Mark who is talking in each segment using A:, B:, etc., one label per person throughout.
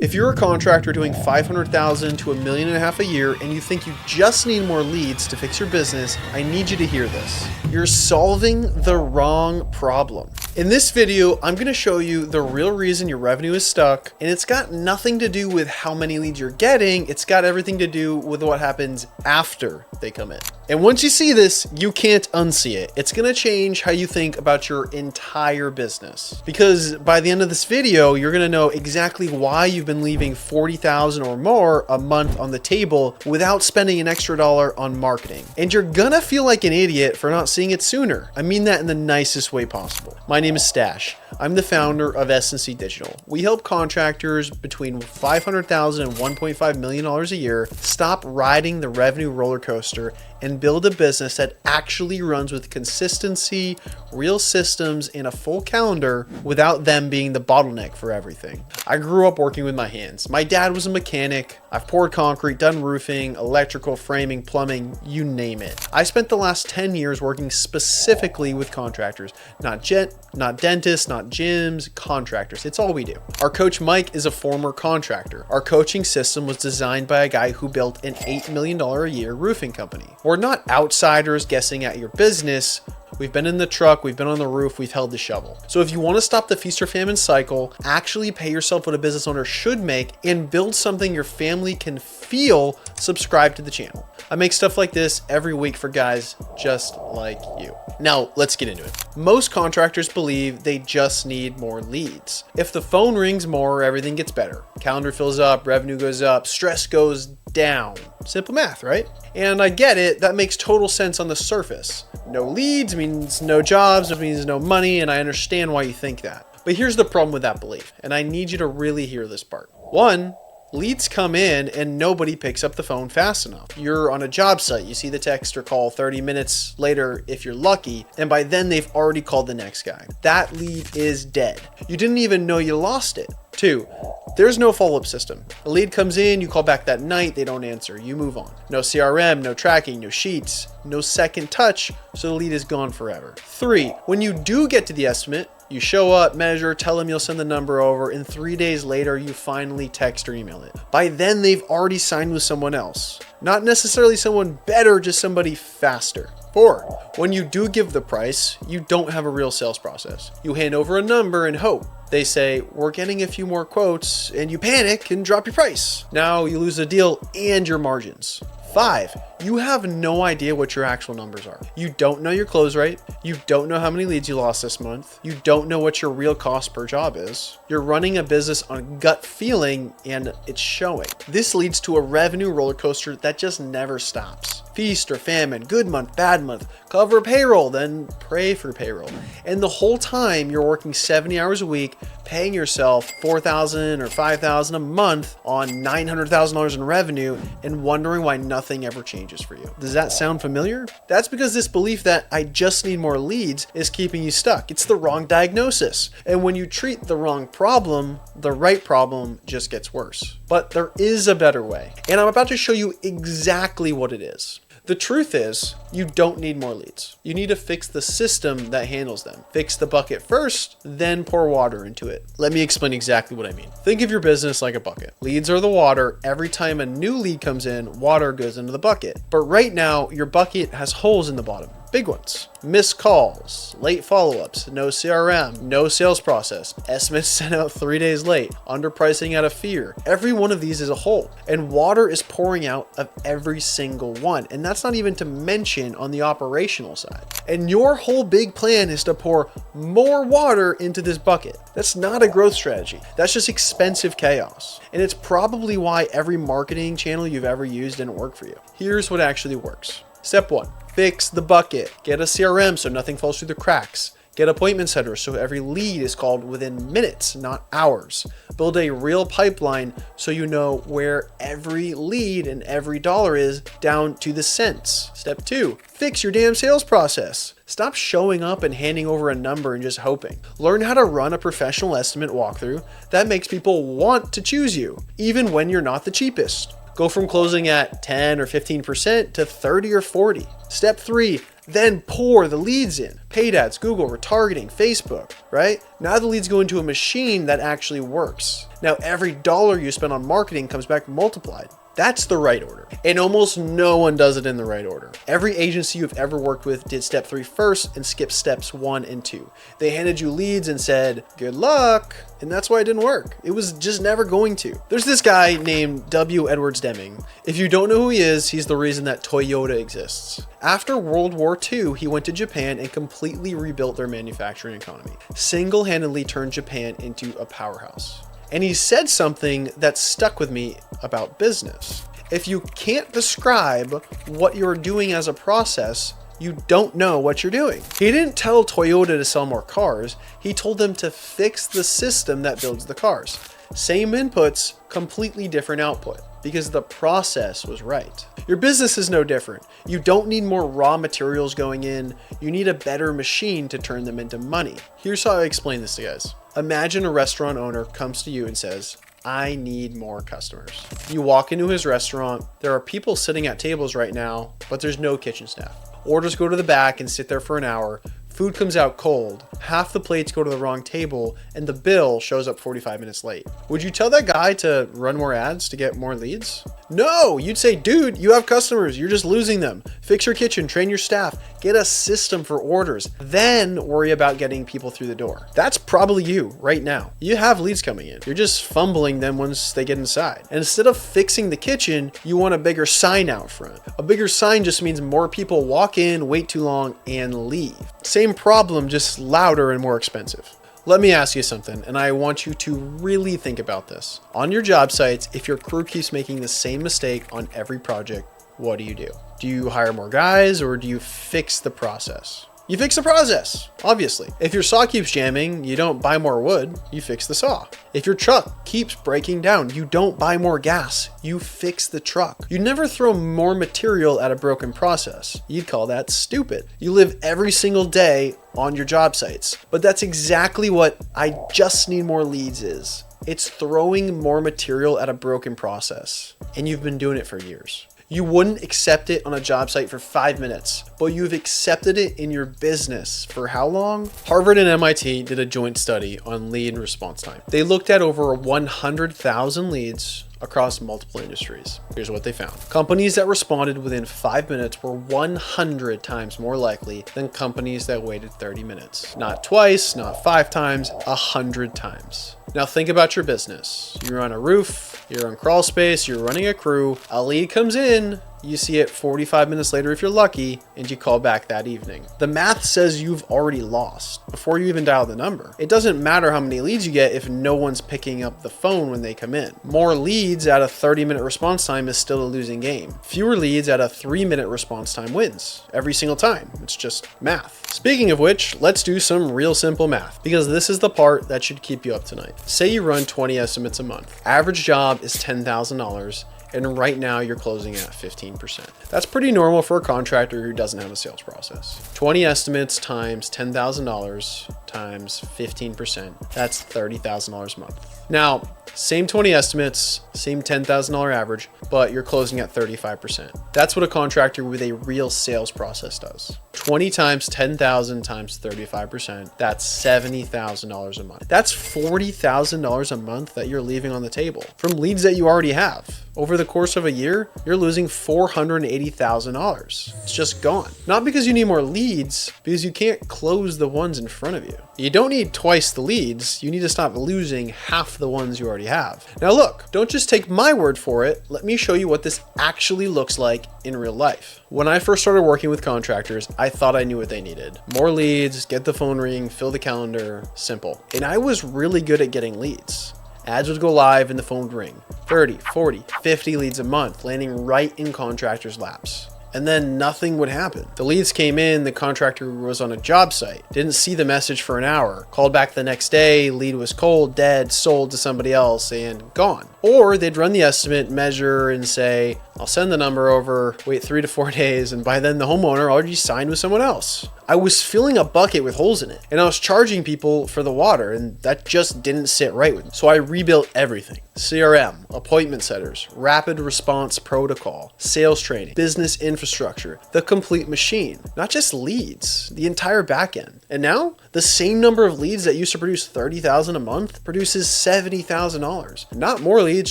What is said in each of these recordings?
A: If you're a contractor doing $500,000 to $1.5 million a year and you think you just need more leads to fix your business, I need you to hear this. You're solving the wrong problem. In this video, I'm going to show you the real reason your revenue is stuck, and it's got nothing to do with how many leads you're getting. It's got everything to do with what happens after they come in. And once you see this, you can't unsee it. It's going to change how you think about your entire business. Because by the end of this video, you're going to know exactly why you've been leaving $40,000 or more a month on the table without spending an extra dollar on marketing. And you're going to feel like an idiot for not seeing it sooner. I mean that in the nicest way possible. My name is Stash. I'm the founder of S&C Digital. We help contractors between $500,000 and $1.5 million a year stop riding the revenue roller coaster and build a business that actually runs with consistency, real systems, and a full calendar without them being the bottleneck for everything. I grew up working with my hands. My dad was a mechanic. I've poured concrete, done roofing, electrical, framing, plumbing, you name it. I spent the last 10 years working specifically with contractors, not dentists, not gyms, contractors. It's all we do. Our coach Mike is a former contractor. Our coaching system was designed by a guy who built an $8 million a year roofing company. We're not outsiders guessing at your business. We've been in the truck, we've been on the roof, we've held the shovel. So if you want to stop the feast or famine cycle, actually pay yourself what a business owner should make and build something your family can feel, subscribe to the channel. I make stuff like this every week for guys just like you. Now, let's get into it. Most contractors believe they just need more leads. If the phone rings more, everything gets better. Calendar fills up, revenue goes up, stress goes down. Simple math, right? And I get it, that makes total sense on the surface. No leads means no jobs, which means no money, and I understand why you think that. But here's the problem with that belief, and I need you to really hear this part. One, leads come in and nobody picks up the phone fast enough. You're on a job site, you see the text or call 30 minutes later if you're lucky, and by then they've already called the next guy. That lead is dead. You didn't even know you lost it. Two, there's no follow-up system. A lead comes in, you call back that night, they don't answer, you move on. No CRM, no tracking, no sheets, no second touch, so the lead is gone forever. Three, when you do get to the estimate, you show up, measure, tell them you'll send the number over, and 3 days later, you finally text or email it. By then, they've already signed with someone else. Not necessarily someone better, just somebody faster. Four, when you do give the price, you don't have a real sales process. You hand over a number and hope. They say, we're getting a few more quotes, and you panic and drop your price. Now you lose the deal and your margins. Five, you have no idea what your actual numbers are. You don't know your close rate. You don't know how many leads you lost this month. You don't know what your real cost per job is. You're running a business on gut feeling and it's showing. This leads to a revenue roller coaster that just never stops. Feast or famine, good month, bad month, cover payroll, then pray for payroll. And the whole time you're working 70 hours a week, paying yourself $4,000 or $5,000 a month on $900,000 in revenue and wondering why nothing ever changes for you. Does that sound familiar? That's because this belief that I just need more leads is keeping you stuck. It's the wrong diagnosis. And when you treat the wrong problem, the right problem just gets worse. But there is a better way. And I'm about to show you exactly what it is. The truth is, you don't need more leads. You need to fix the system that handles them. Fix the bucket first, then pour water into it. Let me explain exactly what I mean. Think of your business like a bucket. Leads are the water. Every time a new lead comes in, water goes into the bucket. But right now, your bucket has holes in the bottom. Big ones. Missed calls, late follow-ups, no CRM, no sales process, estimates sent out 3 days late, underpricing out of fear. Every one of these is a hole, and water is pouring out of every single one. And that's not even to mention on the operational side. And your whole big plan is to pour more water into this bucket. That's not a growth strategy. That's just expensive chaos. And it's probably why every marketing channel you've ever used didn't work for you. Here's what actually works. Step one, fix the bucket. Get a CRM so nothing falls through the cracks. Get appointment setters so every lead is called within minutes, not hours. Build a real pipeline so you know where every lead and every dollar is down to the cents. Step two, fix your damn sales process. Stop showing up and handing over a number and just hoping. Learn how to run a professional estimate walkthrough that makes people want to choose you, even when you're not the cheapest. Go from closing at 10 or 15% to 30 or 40. Step 3, then pour the leads in. Paid ads, Google, retargeting, Facebook, right? Now the leads go into a machine that actually works. Now every dollar you spend on marketing comes back multiplied. That's the right order. And almost no one does it in the right order. Every agency you've ever worked with did step 3 first and skipped steps 1 and 2. They handed you leads and said, good luck. And that's why it didn't work. It was just never going to. There's this guy named W. Edwards Deming. If you don't know who he is, he's the reason that Toyota exists. After World War II, he went to Japan and completely rebuilt their manufacturing economy. Single-handedly turned Japan into a powerhouse. And he said something that stuck with me about business. If you can't describe what you're doing as a process, you don't know what you're doing. He didn't tell Toyota to sell more cars. He told them to fix the system that builds the cars. Same inputs, completely different output, because the process was right. Your business is no different. You don't need more raw materials going in. You need a better machine to turn them into money. Here's how I explain this to you guys. Imagine a restaurant owner comes to you and says, I need more customers. You walk into his restaurant. There are people sitting at tables right now, but there's no kitchen staff. Orders go to the back and sit there for an hour. Food comes out cold, half the plates go to the wrong table, and the bill shows up 45 minutes late. Would you tell that guy to run more ads to get more leads? No, you'd say, dude, you have customers, you're just losing them. Fix your kitchen, train your staff, get a system for orders, then worry about getting people through the door. That's probably you right now. You have leads coming in. You're just fumbling them once they get inside. And instead of fixing the kitchen, you want a bigger sign out front. A bigger sign just means more people walk in, wait too long, and leave. Same problem, just louder and more expensive. Let me ask you something, and I want you to really think about this. On your job sites, if your crew keeps making the same mistake on every project, what do? Do you hire more guys or do you fix the process? You fix the process, obviously. If your saw keeps jamming, you don't buy more wood, you fix the saw. If your truck keeps breaking down, you don't buy more gas, you fix the truck. You never throw more material at a broken process. You'd call that stupid. You live every single day on your job sites, but that's exactly what I just need more leads is. It's throwing more material at a broken process, and you've been doing it for years. You wouldn't accept it on a job site for 5 minutes, but you've accepted it in your business for how long? Harvard and MIT did a joint study on lead response time. They looked at over 100,000 leads across multiple industries. Here's what they found. Companies that responded within 5 minutes were 100 times more likely than companies that waited 30 minutes. Not twice, not 5 times, 100 times. Now think about your business. You're on a roof, you're on crawl space, you're running a crew, a lead comes in, you see it 45 minutes later if you're lucky, and you call back that evening. The math says you've already lost before you even dial the number. It doesn't matter how many leads you get if no one's picking up the phone when they come in. More leads at a 30-minute response time is still a losing game. Fewer leads at a 3-minute response time wins every single time. It's just math. Speaking of which, let's do some real simple math, because this is the part that should keep you up tonight. Say you run 20 estimates a month. Average job is $10,000. And right now you're closing at 15%. That's pretty normal for a contractor who doesn't have a sales process. 20 estimates times $10,000 times 15%, that's $30,000 a month. Now, same 20 estimates, same $10,000 average, but you're closing at 35%. That's what a contractor with a real sales process does. 20 times 10,000 times 35%, that's $70,000 a month. That's $40,000 a month that you're leaving on the table from leads that you already have. Over the course of a year, you're losing $480,000. It's just gone. Not because you need more leads, because you can't close the ones in front of you. You don't need twice the leads. You need to stop losing half the ones you already have. Now look, don't just take my word for it. Let me show you what this actually looks like in real life. When I first started working with contractors, I thought I knew what they needed. More leads, get the phone ring, fill the calendar, simple. And I was really good at getting leads. Ads would go live and the phone would ring. 30, 40, 50 leads a month landing right in contractors' laps. And then nothing would happen. The leads came in, the contractor was on a job site, didn't see the message for an hour, called back the next day, lead was cold, dead, sold to somebody else, and gone. Or they'd run the estimate, measure, and say, I'll send the number over, wait 3 to 4 days, and by then the homeowner already signed with someone else. I was filling a bucket with holes in it, and I was charging people for the water, and that just didn't sit right with me. So I rebuilt everything. CRM, appointment setters, rapid response protocol, sales training, business infrastructure, the complete machine. Not just leads, the entire back end. And now, the same number of leads that used to produce $30,000 a month produces $70,000. Not more leads,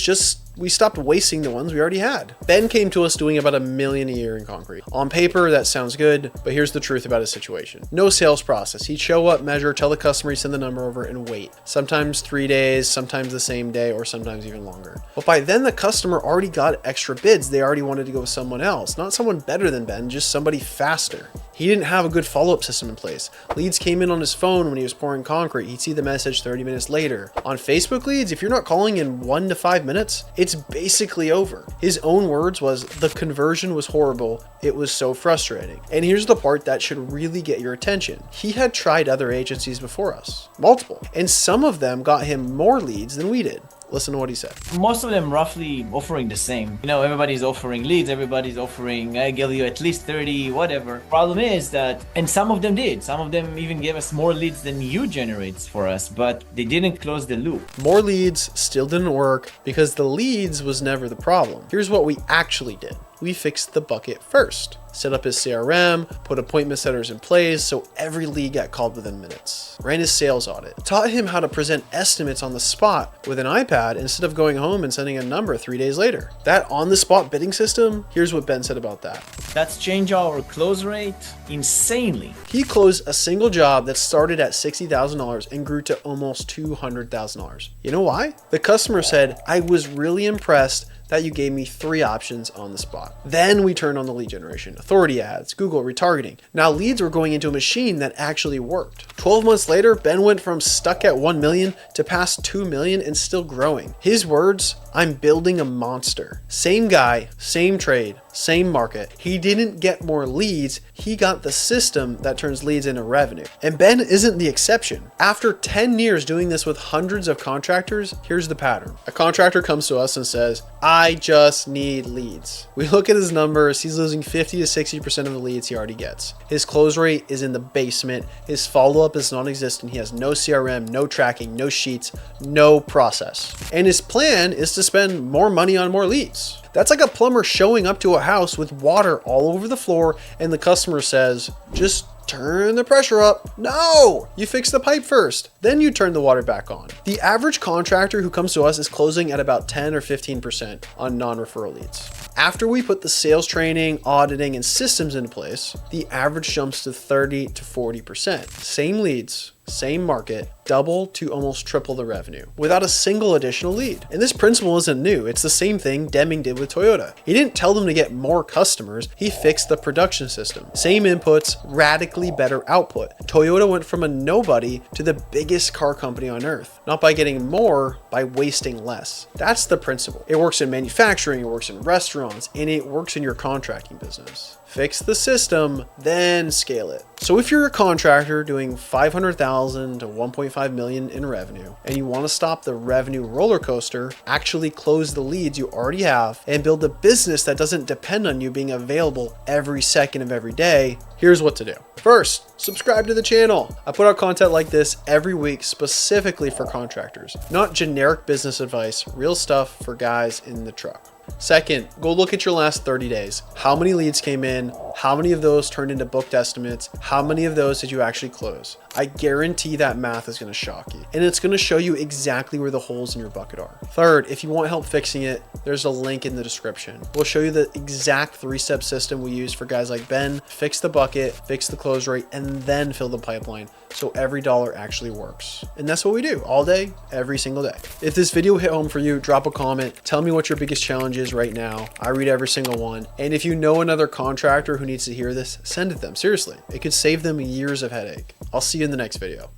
A: just we stopped wasting the ones we already had. Ben came to us doing about $1 million a year in concrete. On paper, that sounds good, but here's the truth about his situation. No sales process. He'd show up, measure, tell the customer, he'd send the number over, and wait. Sometimes 3 days, sometimes the same day, or sometimes even longer. But by then, the customer already got extra bids. They already wanted to go with someone else. Not someone better than Ben, just somebody faster. He didn't have a good follow-up system in place. Leads came in on his phone when he was pouring concrete. He'd see the message 30 minutes later. On Facebook leads, if you're not calling in 1 to 5 minutes, it's basically over. His own words was, the conversion was horrible. It was so frustrating. And here's the part that should really get your attention. He had tried other agencies before us, multiple, and some of them got him more leads than we did. Listen to what he said.
B: Most of them roughly offering the same. You know, everybody's offering leads, everybody's offering, I give you at least 30, whatever. Problem is that, and some of them did, some of them even gave us more leads than you generates for us, but they didn't close the loop.
A: More leads still didn't work because the leads was never the problem. Here's what we actually did. We fixed the bucket first. Set up his CRM, put appointment setters in place so every lead got called within minutes. Ran his sales audit. Taught him how to present estimates on the spot with an iPad instead of going home and sending a number 3 days later. That on-the-spot bidding system, here's what Ben said about that.
B: That's changed our close rate insanely.
A: He closed a single job that started at $60,000 and grew to almost $200,000. You know why? The customer said, I was really impressed that you gave me 3 options on the spot. Then we turned on the lead generation, authority ads, Google retargeting. Now leads were going into a machine that actually worked. 12 months later, Ben went from stuck at 1 million to past 2 million and still growing. His words, I'm building a monster. Same guy, same trade, same market. He didn't get more leads, he got the system that turns leads into revenue. And Ben isn't the exception. After 10 years doing this with hundreds of contractors, here's the pattern. A contractor comes to us and says, I just need leads. We look at his numbers, he's losing 50 to 60% of the leads he already gets. His close rate is in the basement, his follow-up is non-existent, he has no CRM, no tracking, no sheets, no process. And his plan is to spend more money on more leads. That's like a plumber showing up to a house with water all over the floor and the customer says, just turn the pressure up. No, you fix the pipe first, then you turn the water back on. The average contractor who comes to us is closing at about 10 or 15% on non-referral leads. After we put the sales training, auditing, and systems into place, the average jumps to 30 to 40%. Same leads, same market, double to almost triple the revenue without a single additional lead. And this principle isn't new. It's the same thing Deming did with Toyota. He didn't tell them to get more customers. He fixed the production system. Same inputs, radically better output. Toyota went from a nobody to the biggest car company on earth. Not by getting more, by wasting less. That's the principle. It works in manufacturing, it works in restaurants, and it works in your contracting business. Fix the system, then scale it. So if you're a contractor doing $500,000 to $1.5 million in revenue, and you want to stop the revenue roller coaster, actually close the leads you already have, and build a business that doesn't depend on you being available every second of every day, here's what to do. First, subscribe to the channel. I put out content like this every week specifically for contractors, not generic business advice, real stuff for guys in the truck. Second, go look at your last 30 days. How many leads came in? How many of those turned into booked estimates? How many of those did you actually close? I guarantee that math is going to shock you. And it's going to show you exactly where the holes in your bucket are. Third, if you want help fixing it, there's a link in the description. We'll show you the exact 3-step system we use for guys like Ben. Fix the bucket, fix the close rate, and then fill the pipeline so every dollar actually works. And that's what we do all day, every single day. If this video hit home for you, drop a comment. Tell me what your biggest challenge is right now. I read every single one. And if you know another contractor who needs to hear this, send it them. Seriously, it could save them years of headache. I'll see you in the next video.